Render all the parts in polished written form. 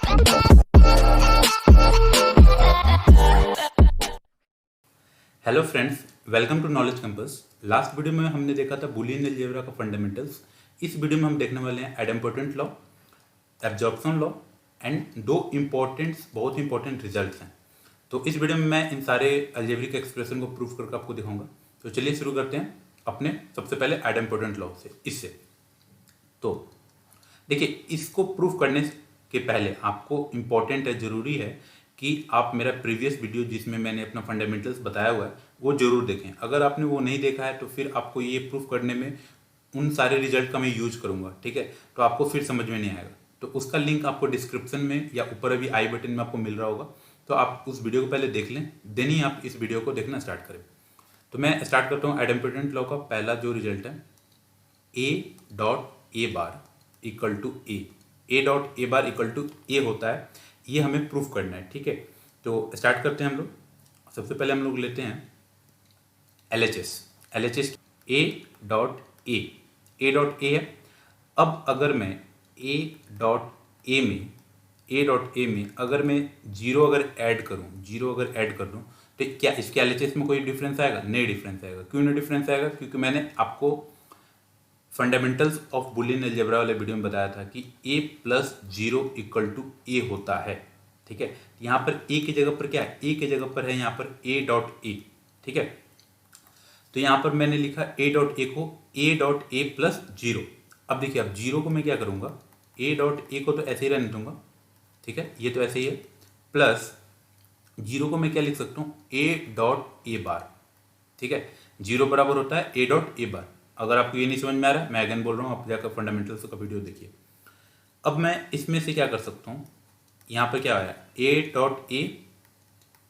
Hello friends, welcome to knowledge campus. Last video में हमने देखा था बूलियन अलजेब्रा का फंडामेंटल्स। इस वीडियो में हम देखने वाले हैं idempotent law, absorption law and दो बहुत इंपॉर्टेंट रिजल्ट्स हैं। तो इस वीडियो में मैं इन सारे अलजेब्रिक एक्सप्रेशन को प्रूफ करके आपको दिखाऊंगा। तो चलिए शुरू करते हैं अपने सबसे पहले एडम्पोटेंट लॉ से। इससे तो देखिए, इसको प्रूफ करने के पहले आपको इम्पॉर्टेंट है, ज़रूरी है कि आप मेरा प्रीवियस वीडियो जिसमें मैंने अपना फंडामेंटल्स बताया हुआ है वो जरूर देखें। अगर आपने वो नहीं देखा है तो फिर आपको ये प्रूफ करने में उन सारे रिजल्ट का मैं यूज करूंगा, ठीक है। तो आपको फिर समझ में नहीं आएगा। तो उसका लिंक आपको डिस्क्रिप्शन में या ऊपर अभी आई बटन में आपको मिल रहा होगा। तो आप उस वीडियो को पहले देख लें, देन ही आप इस वीडियो को देखना स्टार्ट करें। तो मैं स्टार्ट करता हूँ एडम्पोटेंट लॉ का पहला जो रिजल्ट है, A dot A bar equal to A dot A bar equal to A होता है। ये हमें प्रूफ करना है, ठीक है। तो स्टार्ट करते हैं हम लोग। सबसे पहले हम लोग लेते हैं L H S A dot ए है। अब अगर मैं ए डॉट ए में अगर मैं जीरो अगर ऐड कर दूं तो क्या इसके एल एच एस में कोई डिफरेंस आएगा? नहीं डिफरेंस आएगा। क्यों नहीं डिफरेंस आएगा? क्योंकि मैंने आपको फंडामेंटल्स ऑफ बुलियन अलजेब्रा वाले वीडियो में बताया था कि a plus zero equal to A होता है, ठीक है। यहाँ पर a की जगह पर क्या है? a की जगह पर है यहाँ पर a डॉट ए, ठीक है। तो यहाँ पर मैंने लिखा a डॉट ए को a dot A plus zero. अब देखिए, अब जीरो को मैं क्या करूँगा, a डॉट ए को तो ऐसे ही रहने दूंगा, ठीक है, ये तो ऐसे ही है। प्लस जीरो को मैं क्या लिख सकता हूँ, a डॉट ए बार, ठीक है। जीरो बराबर होता है a डॉट ए बार। अगर आपको ये नहीं समझ में आ रहा है, मैं अगेन बोल रहा हूँ, आप जाकर फंडामेंटल्स का वीडियो देखिए। अब मैं इसमें से क्या कर सकता हूँ, यहाँ पर क्या आया, A dot A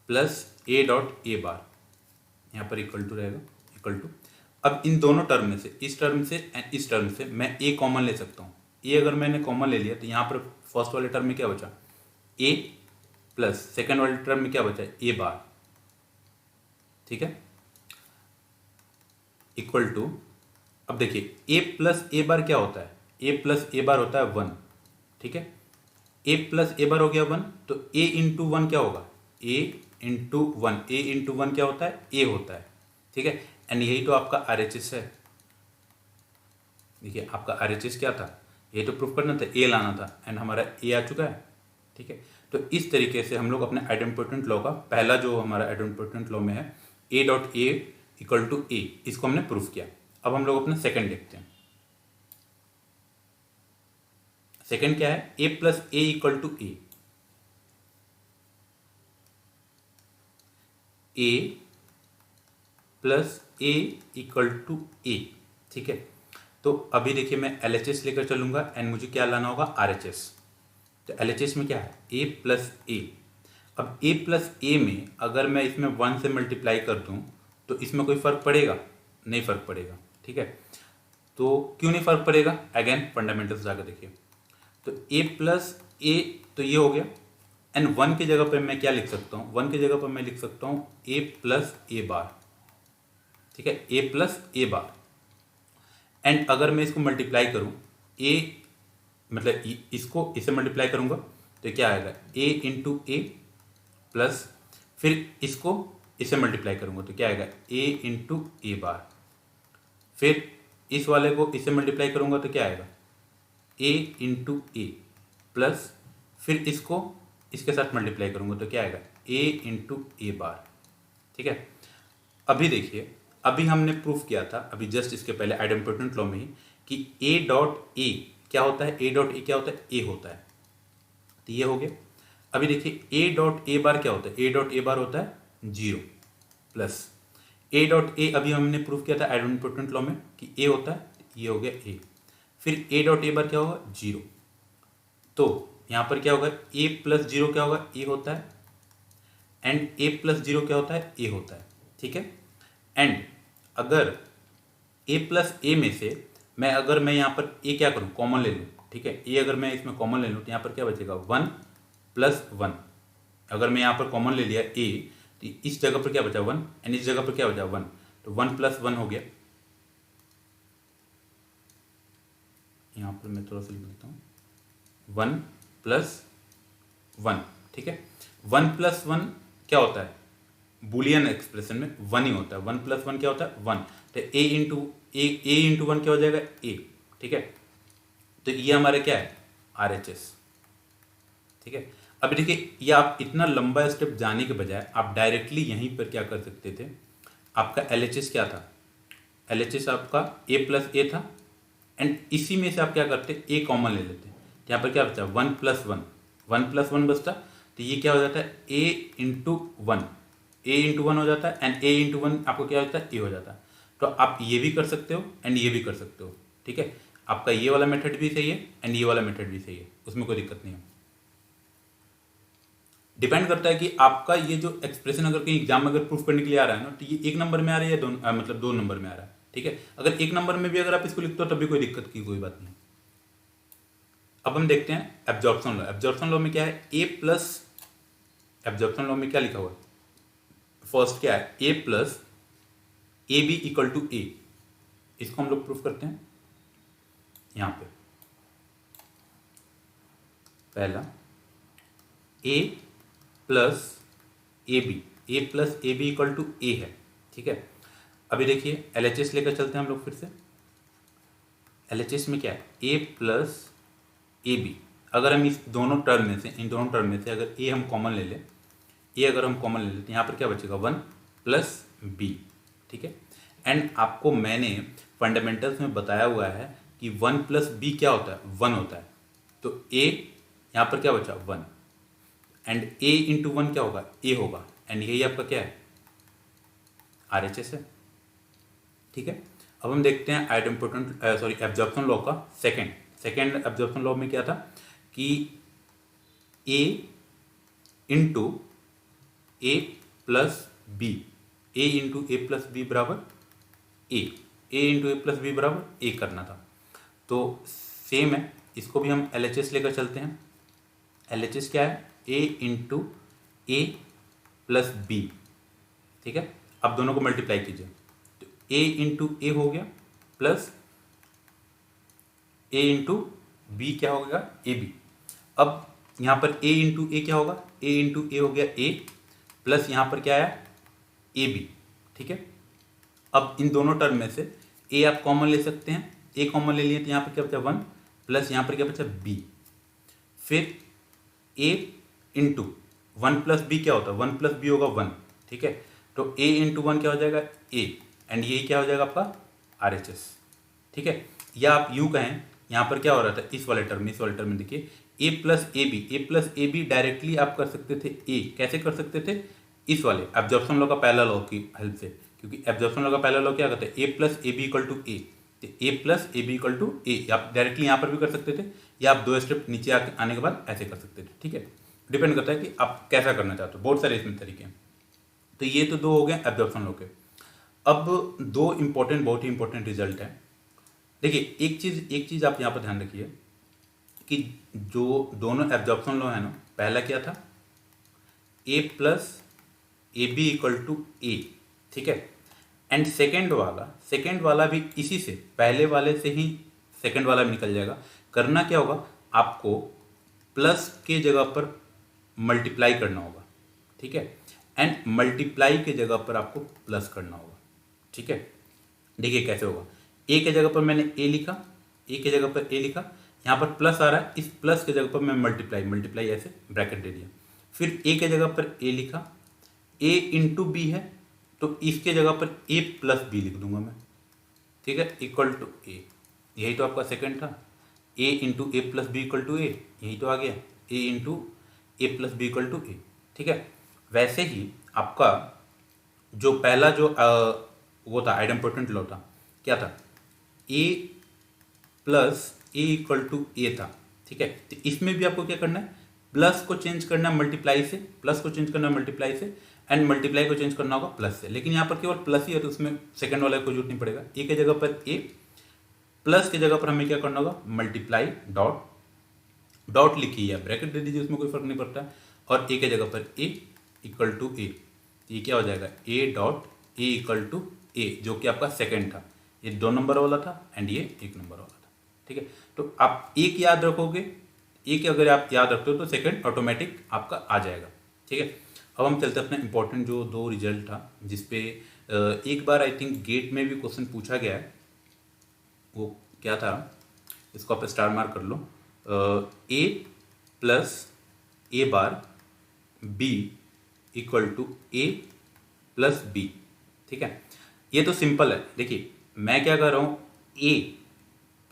plus A dot A bar, यहाँ पर इक्वल टू रहेगा, इक्वल टू। अब इन दोनों टर्म में से, इस टर्म से एंड इस टर्म से मैं ए कॉमन ले सकता हूँ। ए अगर मैंने कॉमन ले लिया तो यहाँ पर फर्स्ट वाले टर्म में क्या बचा, ए प्लस सेकेंड वाले टर्म में क्या बचा, ए बार, ठीक है, इक्वल टू। अब देखिए, a प्लस ए बार क्या होता है, a प्लस ए बार होता है वन, ठीक है। a प्लस ए बार हो गया वन, तो a इंटू वन क्या होगा, a into one, a into one क्या होता है, a होता है, ठीक है। एंड यही तो आपका आर एच एस है। देखिए, आपका आर एच एस क्या था, ये तो प्रूफ करना था, a लाना था, एंड हमारा a आ चुका है, ठीक है। तो इस तरीके से हम लोग अपने आइडेम्पोटेंट लॉ का पहला जो हमारा आइडेम्पोटेंट लॉ में है, a dot A equal to A, इसको हमने प्रूफ किया। अब हम लोग अपना सेकंड देखते हैं। सेकंड क्या है, a plus A equal to A plus A equal to A, ठीक है। तो अभी देखिए, मैं एल एच एस लेकर चलूंगा एंड मुझे क्या लाना होगा, आर एच एस। तो एल एच एस में क्या है, a प्लस ए। अब a प्लस ए में अगर मैं इसमें वन से मल्टीप्लाई कर दूं तो इसमें कोई फर्क पड़ेगा? नहीं फर्क पड़ेगा, ठीक है। तो क्यों नहीं फर्क पड़ेगा? अगेन फंडामेंटल्स जाकर देखिए। तो a प्लस ए तो ये हो गया, एंड वन की जगह पर मैं क्या लिख सकता हूँ, वन की जगह पर मैं लिख सकता हूँ a प्लस ए बार, ठीक है, a plus A bar. And अगर मैं इसको मल्टीप्लाई करूँ, a मतलब इसको इसे मल्टीप्लाई करूँगा तो क्या आएगा, a इंटू ए प्लस, फिर इसको इसे मल्टीप्लाई करूँगा तो क्या आएगा, a इंटू ए बार। फिर इस वाले को इससे मल्टीप्लाई करूंगा तो क्या आएगा, a इंटू ए प्लस, फिर इसको इसके साथ मल्टीप्लाई करूंगा तो क्या आएगा, a इंटू ए बार, ठीक है। अभी देखिए, अभी हमने प्रूफ किया था अभी जस्ट इसके पहले आइडेम्पोटेंट लॉ में ही कि a डॉट ए क्या होता है, a डॉट ए क्या होता है, a होता है। तो ये हो गया। अभी देखिए, a डॉट ए बार क्या होता है, a डॉट ए बार होता है जीरो, प्लस a डॉट ए अभी हमने प्रूफ किया था आइडेम्पोटेंट लॉ में कि a होता है, ये हो गया a। फिर a डॉट ए बार क्या होगा, जीरो। तो यहाँ पर क्या होगा, a प्लस जीरो क्या होगा, a होता है, एंड a प्लस जीरो क्या होता है, a होता है, ठीक है। एंड अगर a प्लस ए में से मैं यहाँ पर a क्या करूँ, कॉमन ले लूँ, ठीक है। a अगर मैं इसमें कॉमन ले लूँ तो यहाँ पर क्या बचेगा, वन प्लस वन। अगर मैं यहाँ पर कॉमन ले लिया a, तो इस जगह पर क्या बचा, वन, एंड इस जगह पर क्या बचा, वन, तो वन प्लस वन हो गया। यहाँ पर मैं थोड़ा सा लिख देता हूँ, वन प्लस 1, ठीक है। 1+1 क्या होता है, बुलियन एक्सप्रेशन में 1 ही होता है। 1+1 क्या होता है, 1। तो a इंटू 1 क्या हो जाएगा, a, ठीक है। तो ये हमारे क्या है, RHS, ठीक है। अब देखिए, ये आप इतना लंबा स्टेप जाने के बजाय आप डायरेक्टली यहीं पर क्या कर सकते थे, आपका LHS क्या था, LHS आपका a+a था, एंड इसी में से आप क्या करते, a कॉमन ले लेते। यहाँ पर क्या बचा, 1+1, 1+1 बचता। तो ये क्या हो जाता है, a इंटू 1 हो जाता है, एंड a इंटू 1 आपको क्या होता है, a हो जाता है। तो आप ये भी कर सकते हो एंड ये भी कर सकते हो, ठीक है। आपका ये वाला मेथड भी सही है एंड ये वाला मेथड भी सही है, उसमें कोई दिक्कत नहीं है। डिपेंड करता है कि आपका ये जो एक्सप्रेशन अगर कहीं एग्जाम में अगर प्रूफ करने के लिए आ रहा है ना, तो ये 1 नंबर में आ रहा है या मतलब 2 नंबर में आ रहा है, ठीक है। अगर 1 नंबर में भी अगर आप इसको लिखते हो तब भी कोई दिक्कत की कोई बात नहीं। अब हम देखते हैं एब्जॉर्प्शन लॉ। एब्जॉर्प्शन लॉ में क्या है, एब्जॉर्प्शन लॉ में क्या लिखा हुआ है, फर्स्ट क्या है, a+ab=a। इसको हम लोग प्रूफ करते हैं यहां पे। पहला a+ab है, ठीक है। अभी देखिए LHS लेकर चलते हैं हम लोग फिर से। LHS में क्या है, a+ab। अगर हम इस दोनों टर्म में से, इन दोनों टर्म में से अगर a हम कॉमन ले लें, a अगर हम कॉमन ले लें तो यहाँ पर क्या बचेगा, 1+b, ठीक है। एंड आपको मैंने फंडामेंटल्स में बताया हुआ है कि 1+b क्या होता है, 1 होता है। तो a यहाँ पर क्या बचा, 1, एंड a इंटू 1 क्या होगा, a होगा, एंड यही आपका क्या है, RHS है, ठीक है। अब हम देखते हैं एब्जॉर्प्शन लॉ का सेकेंड एब्जॉर्प्शन लॉ में क्या था कि a इंटू a+b, बराबर a करना था। तो सेम है, इसको भी हम LHS लेकर चलते हैं। LHS क्या है, a+b, ठीक है। अब दोनों को मल्टीप्लाई कीजिए, तो a हो गया प्लस a/b क्या होगा, ab। अब यहाँ पर a क्या होगा, a हो गया a, प्लस यहाँ पर क्या आया, ab, ठीक है। अब इन दोनों टर्म में से a आप कॉमन ले सकते हैं, a कॉमन ले लिए तो यहाँ पर क्या बचा, 1, प्लस यहाँ पर क्या बचा, b। फिर a×1+b क्या होता है, 1+b होगा 1, ठीक है। तो a×1 क्या हो जाएगा, a, एंड यही क्या हो जाएगा आपका RHS, ठीक है। या आप यूं कहें, यहाँ पर क्या हो रहा था, इस वाले टर्म में देखिए a+ab डायरेक्टली आप कर सकते थे a, कैसे कर सकते थे, इस वाले एब्जॉर्प्शन लॉ का पहला लॉ की हेल्प से, क्योंकि एब्जॉर्प्शन लॉ का पहला लॉ क्या कहता है, a+ab=a। तो a+ab=a आप डायरेक्टली यहाँ पर भी कर सकते थे, या आप 2 स्टेप नीचे आने के बाद ऐसे कर सकते थे, ठीक है। डिपेंड करता है कि आप कैसा करना चाहते हो, बहुत सारे इसमें तरीके हैं। तो ये तो 2 हो गए एब्जॉर्प्शन लॉ के। अब 2 बहुत ही इंपॉर्टेंट रिजल्ट है। देखिए एक चीज़ आप यहाँ पर ध्यान रखिए कि जो दोनों एब्जॉर्प्शन लॉ है ना, पहला क्या था, a+ab=a, ठीक है। एंड सेकेंड वाला भी इसी से, पहले वाले से ही सेकेंड वाला भी निकल जाएगा। करना क्या होगा, आपको प्लस के जगह पर मल्टीप्लाई करना होगा, ठीक है, एंड मल्टीप्लाई के जगह पर आपको प्लस करना होगा, ठीक है। देखिए कैसे होगा, a के जगह पर मैंने a लिखा, यहाँ पर प्लस आ रहा है, इस प्लस के जगह पर मैं मल्टीप्लाई ऐसे ब्रैकेट दे दिया। फिर a के जगह पर a लिखा, a×b है तो इसके जगह पर a+b लिख दूंगा मैं, ठीक है, इक्वल टू a। यही तो आपका सेकंड था, a×a+b=a, यही तो आ गया, a×a+b=a, ठीक है। वैसे ही आपका जो पहला जो वो था आइडेम्पोटेंट लॉ था, क्या था, a+a=a था, ठीक है। तो इसमें भी आपको क्या करना है, प्लस को चेंज करना है मल्टीप्लाई से, एंड मल्टीप्लाई को चेंज करना होगा प्लस से। लेकिन यहाँ पर केवल प्लस ही है तो उसमें सेकंड वाले को जरूरत नहीं पड़ेगा। a के जगह पर a, प्लस के जगह पर हमें क्या करना होगा, मल्टीप्लाई डॉट लिखिए या ब्रैकेट दे दीजिए, उसमें कोई फर्क नहीं पड़ता। और a के जगह पर a = a, ये क्या हो जाएगा, a.a=a, जो कि आपका सेकंड था। ये 2 नंबर वाला था एंड ये 1 नंबर वाला था, ठीक है। तो आप एक याद रखोगे, ए के अगर आप याद रखते हो तो सेकंड ऑटोमेटिक आपका आ जाएगा। ठीक है, अब हम चलते हैं अपना इंपॉर्टेंट जो 2 रिजल्ट था, जिसपे एक बार आई थिंक गेट में भी क्वेश्चन पूछा गया है। वो क्या था, इसको आप स्टार मार्क कर लो। A plus A bar B equal to A plus B. ठीक है, ये तो सिंपल है। देखिए मैं क्या कर रहा हूं, A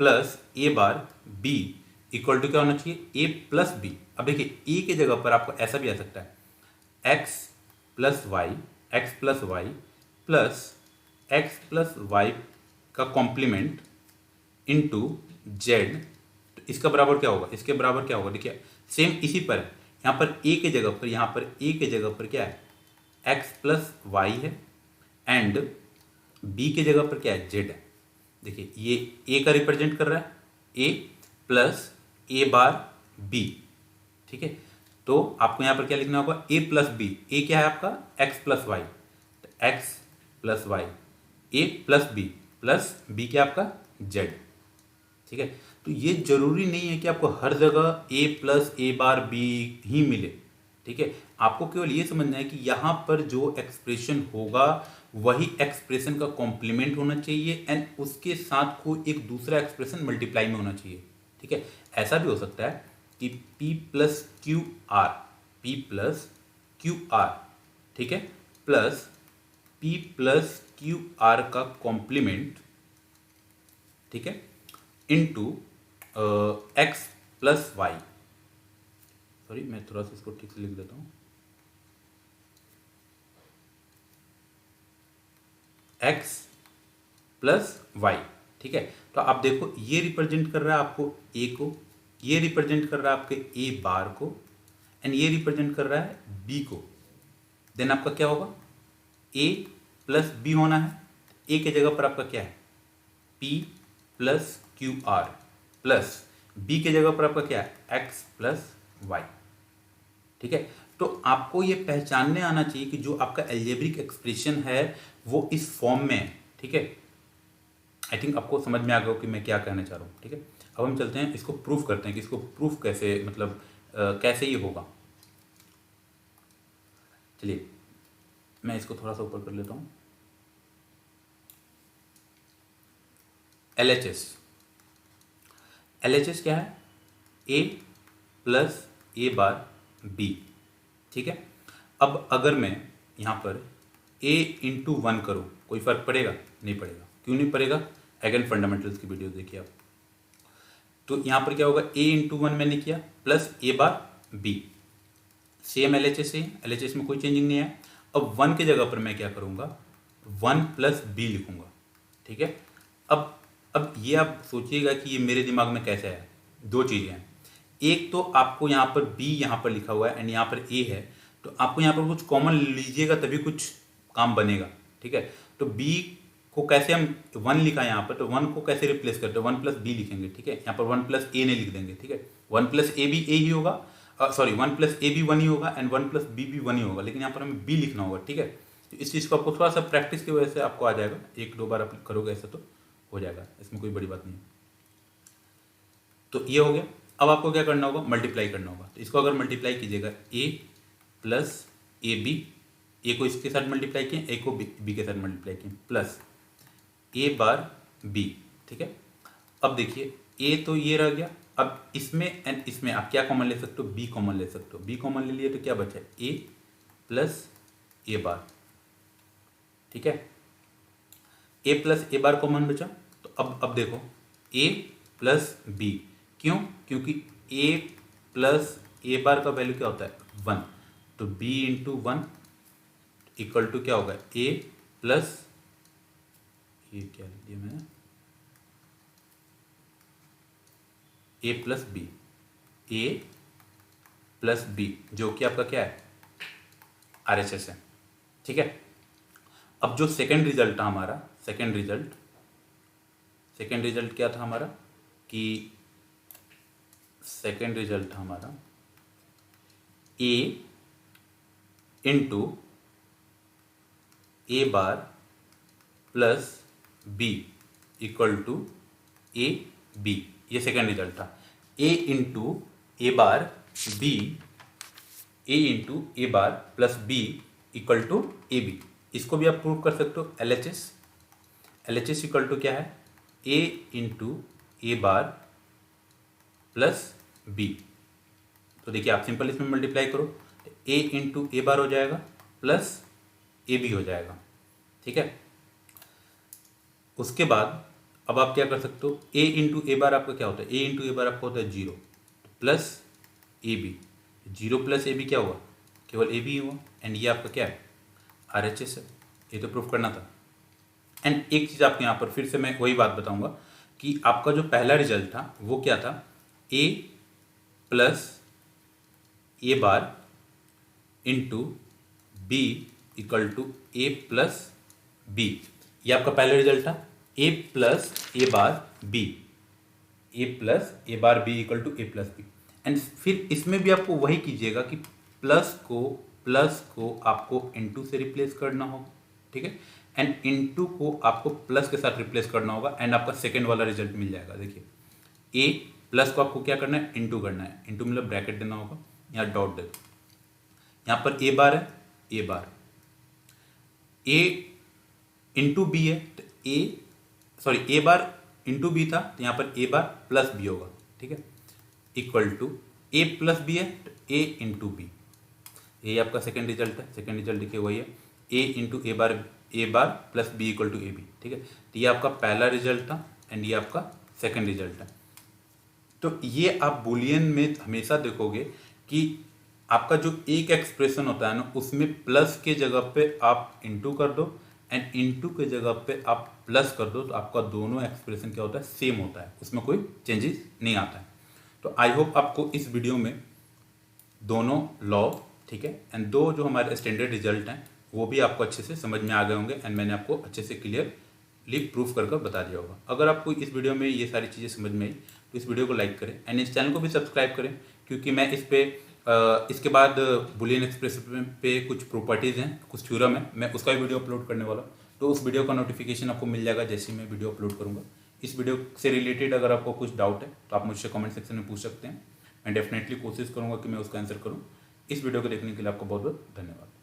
plus A bar B equal to क्या होना चाहिए, ए प्लस बी। अब देखिए ए की जगह पर आपको ऐसा भी आ सकता है, x plus y plus y का कॉम्प्लीमेंट इंटू जेड। तो इसका बराबर क्या होगा, इसके बराबर क्या होगा, देखिए सेम इसी पर है। यहाँ पर ए के जगह पर, यहाँ पर ए के जगह पर क्या है, एक्स प्लस वाई है, एंड बी के जगह पर क्या है, जेड है। देखिए ये ए का रिप्रेजेंट कर रहा है, ए प्लस ए बार बी। ठीक है, तो आपको यहां पर क्या लिखना होगा, ए प्लस बी। ए क्या है आपका, एक्स प्लस वाई, तो एक्स प्लस वाई, ए प्लस बी क्या आपका, जेड। ठीक है, तो ये जरूरी नहीं है कि आपको हर जगह ए प्लस ए बार बी ही मिले। ठीक है, आपको केवल ये समझना है कि यहां पर जो एक्सप्रेशन होगा वही एक्सप्रेशन का कॉम्प्लीमेंट होना चाहिए, एंड उसके साथ कोई एक दूसरा एक्सप्रेशन मल्टीप्लाई में होना चाहिए। ठीक है, ऐसा भी हो सकता है कि P प्लस क्यू आर, ठीक है, plus P plus Q R का कॉम्प्लीमेंट, ठीक है, into x plus y. Sorry मैं थोड़ा सा इसको ठीक से लिख देता हूं, एक्स प्लस वाई। ठीक है, तो आप देखो ये रिप्रेजेंट कर रहा है आपको ए को, ये रिप्रेजेंट कर रहा है आपके ए बार को, एंड ये रिप्रेजेंट कर रहा है बी को। देन आपका क्या होगा, ए प्लस बी होना है। ए के जगह पर आपका क्या है, P plus Q R, plus B के जगह पर आपका क्या है, एक्स प्लस वाई। ठीक है, तो आपको ये पहचानने आना चाहिए कि जो आपका एल्जेब्रिक एक्सप्रेशन है वो इस फॉर्म में है। ठीक है, आई थिंक आपको समझ में आ गया कि मैं क्या कहना चाह रहा हूँ। ठीक है, अब हम चलते हैं इसको प्रूफ करते हैं कि इसको प्रूफ कैसे, मतलब कैसे ये होगा। चलिए मैं इसको थोड़ा सा ऊपर कर लेता हूँ। LHS क्या है, A plus A bar B. ठीक है, अब अगर मैं यहाँ पर A इंटू 1 करूँ, कोई फर्क पड़ेगा, नहीं पड़ेगा। क्यों नहीं पड़ेगा, अगेन फंडामेंटल्स की वीडियो देखिए आप। तो यहाँ पर क्या होगा, A इंटू 1 मैंने किया plus A bar B, same LHS है, LHS में कोई चेंजिंग नहीं है। अब 1 की जगह पर मैं क्या करूँगा, 1 प्लस बी लिखूँगा। ठीक है, अब ये आप सोचिएगा कि ये मेरे दिमाग में कैसे है। दो चीज़ें हैं, एक तो आपको यहाँ पर बी यहाँ पर लिखा हुआ है एंड यहाँ पर ए है, तो आपको यहाँ पर कुछ कॉमन लीजिएगा तभी कुछ काम बनेगा। ठीक है, तो बी को कैसे हम 1 लिखा है यहाँ पर, तो 1 को कैसे रिप्लेस करते हैं, 1 प्लस बी लिखेंगे। ठीक है, यहाँ पर 1 प्लस ए नहीं लिख देंगे। ठीक है, 1 प्लस ए भी ए ही होगा, सॉरी 1 प्लस ए भी 1 ही होगा, एंड 1 प्लस बी भी 1 ही होगा, लेकिन यहाँ पर हमें बी लिखना होगा। ठीक है, तो इस चीज़ को आपको थोड़ा सा प्रैक्टिस की वजह से आपको आ जाएगा, 1-2 बार आप करोगे ऐसा तो हो जाएगा, इसमें कोई बड़ी बात नहीं है। तो ये हो गया। अब आपको क्या करना होगा, मल्टीप्लाई करना होगा। तो इसको अगर मल्टीप्लाई कीजिएगा, ए प्लस ए बी, ए को इसके साथ मल्टीप्लाई किए, ए को बी के साथ मल्टीप्लाई किए, प्लस ए बार बी। ठीक है, अब देखिए ए तो ये रह गया, अब इसमें एंड इसमें आप क्या कॉमन ले सकते हो, बी कॉमन ले सकते हो। बी कॉमन ले लिए तो क्या बचा, ए प्लस ए बार। ठीक है, ए प्लस ए बार कॉमन बचा, तो अब देखो ए प्लस बी, क्यों, क्योंकि ए प्लस ए बार का वैल्यू क्या होता है, 1, तो बी इंटू 1 इक्वल टू क्या होगा, ए प्लस, ये क्या लिख दिया मैंने, ए plus B, A plus B, जो कि आपका क्या है, RHS है। ठीक है, अब जो सेकेंड रिजल्ट था हमारा, सेकेंड रिजल्ट क्या था हमारा, कि सेकेंड रिजल्ट था हमारा A into A bar plus B equal to A B. ये सेकेंड रिजल्ट था, A into A bar B A into A bar plus B equal to A B. इसको भी आप प्रूव कर सकते हो LHS। LHS इक्वल टू क्या है, A into A bar plus B. तो देखिए आप सिंपल इसमें मल्टीप्लाई करो, ए इंटू ए बार हो जाएगा प्लस ए बी हो जाएगा, ठीक है। उसके बाद अब आप क्या कर सकते हो, ए इंटू ए बार आपका क्या होता है, ए इंटू ए बार आपका होता है 0 plus A B. 0 plus A B क्या हुआ, केवल ए बी हुआ। एंड ये आपका क्या है, RHS है। ये तो प्रूफ करना था। एंड एक चीज़ आपके यहाँ पर फिर से मैं वही बात बताऊंगा कि आपका जो पहला रिजल्ट था वो क्या था, A plus A bar into B equal to A plus B. ये आपका पहला रिजल्ट था, A plus A bar B, A plus A bar B equal to A plus B. And फिर इसमें भी आपको वही कीजिएगा कि प्लस को आपको इनटू से रिप्लेस करना होगा, ठीक है। एंड इनटू को आपको प्लस के साथ रिप्लेस करना होगा एंड आपका सेकेंड वाला रिजल्ट मिल जाएगा। देखिए ए प्लस को आपको क्या करना है, इनटू करना है। इनटू मतलब ब्रैकेट देना होगा, यहाँ डॉट दे दो। यहाँ पर ए बार है, ए बार ए इंटू बी है, तो ए बार इंटू बी था, तो यहाँ पर ए बार प्लस बी होगा, ठीक है। Equal to A plus B है, तो ए इंटू बी। ये आपका सेकेंड रिजल्ट है। सेकेंड रिजल्ट देखिए वही है, A into A bar plus B equal to A B, ठीक है। तो ये आपका पहला रिजल्ट था एंड ये आपका सेकेंड रिजल्ट है। तो ये आप बुलियन में हमेशा देखोगे कि आपका जो एक एक्सप्रेशन होता है ना, उसमें प्लस के जगह पे आप इंटू कर दो एंड इनटू के जगह पे आप प्लस कर दो, तो आपका दोनों एक्सप्रेशन क्या होता है, सेम होता है, उसमें कोई चेंजेस नहीं आता है। तो आई होप आपको इस वीडियो में दोनों लॉ, ठीक है, एंड दो जो हमारे स्टैंडर्ड रिजल्ट हैं वो भी आपको अच्छे से समझ में आ गए होंगे एंड मैंने आपको अच्छे से क्लियरली प्रूफ कर बता दिया होगा। अगर आपको इस वीडियो में ये सारी चीज़ें समझ में आई तो इस वीडियो को लाइक करें एंड इस चैनल को भी सब्सक्राइब करें, क्योंकि मैं इस पर इसके बाद बुलियन एक्सप्रेशन पे कुछ प्रॉपर्टीज़ हैं, कुछ थ्योरम है, मैं उसका भी वीडियो अपलोड करने वाला हूँ। तो उस वीडियो का नोटिफिकेशन आपको मिल जाएगा जैसे ही मैं वीडियो अपलोड करूँगा। इस वीडियो से रिलेटेड अगर आपको कुछ डाउट है तो आप मुझसे कमेंट सेक्शन में पूछ सकते हैं। मैं डेफिनेटली कोशिश करूँगा कि मैं उसका आंसर करूँ। इस वीडियो को देखने के लिए आपको बहुत बहुत धन्यवाद।